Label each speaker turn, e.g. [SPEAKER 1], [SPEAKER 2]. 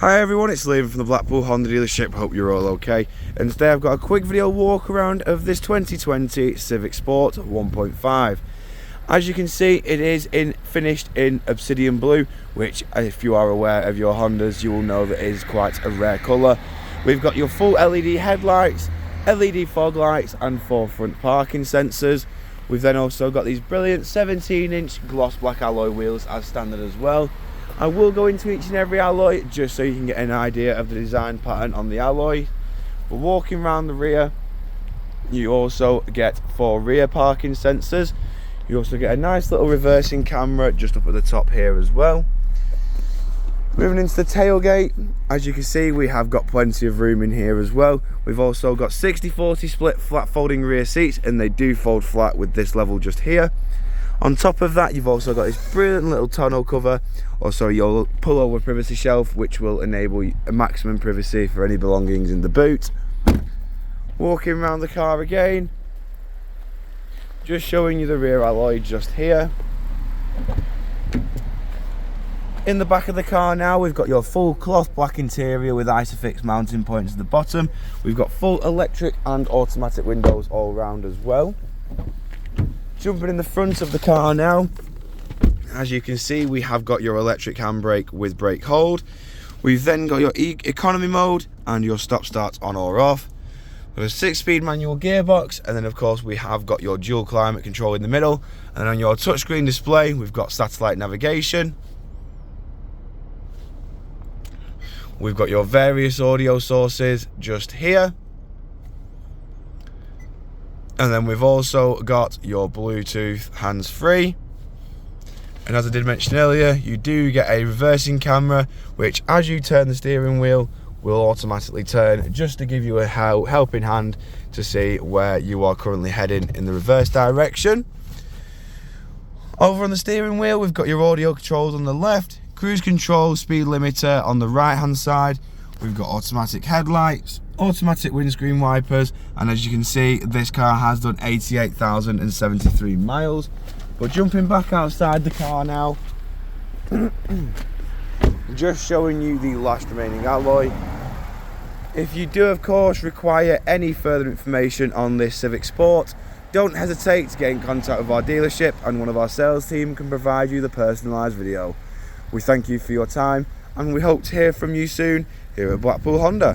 [SPEAKER 1] Hi everyone, it's Liam from the Blackpool Honda dealership. Hope you're all okay. And today I've got a quick video walk around of this 2020 Civic Sport 1.5. As you can see, it is finished in obsidian blue, which if you are aware of your Hondas, you will know that is quite a rare colour. We've got your full LED headlights, LED fog lights and 4 front parking sensors. We've then also got these brilliant 17-inch gloss black alloy wheels as standard as well. I will go into each and every alloy just so you can get an idea of the design pattern on the alloy. But walking around the rear, you also get 4 rear parking sensors. You also get a nice little reversing camera just up at the top here as well. Moving into the tailgate, as you can see, we have got plenty of room in here as well. We've also got 60/40 split flat folding rear seats, and they do fold flat with this level just here. On top of that, you've also got this brilliant little tonneau cover, also your pull-over privacy shelf, which will enable a maximum privacy for any belongings in the boot. Walking around the car again, just showing you the rear alloy just here. In the back of the car now, we've got your full cloth black interior with Isofix mounting points at the bottom. We've got full electric and automatic windows all round as well. Jumping in the front of the car now, as you can see, we have got your electric handbrake with brake hold. We've then got your economy mode and your stop start on or off. We've got a 6-speed manual gearbox, and then of course we have got your dual climate control in the middle, and on your touchscreen display we've got satellite navigation. We've got your various audio sources just here. And then we've also got your Bluetooth hands-free. And as I did mention earlier, you do get a reversing camera, which as you turn the steering wheel, will automatically turn just to give you a helping hand to see where you are currently heading in the reverse direction. Over on the steering wheel, we've got your audio controls on the left, cruise control, speed limiter on the right hand side. We've got automatic headlights, automatic windscreen wipers, and as you can see, this car has done 88,073 miles. But jumping back outside the car now, just showing you the last remaining alloy. If you do of course require any further information on this Civic Sport, don't hesitate to get in contact with our dealership, and one of our sales team can provide you the personalised video. We thank you for your time, and we hope to hear from you soon here at Blackpool Honda.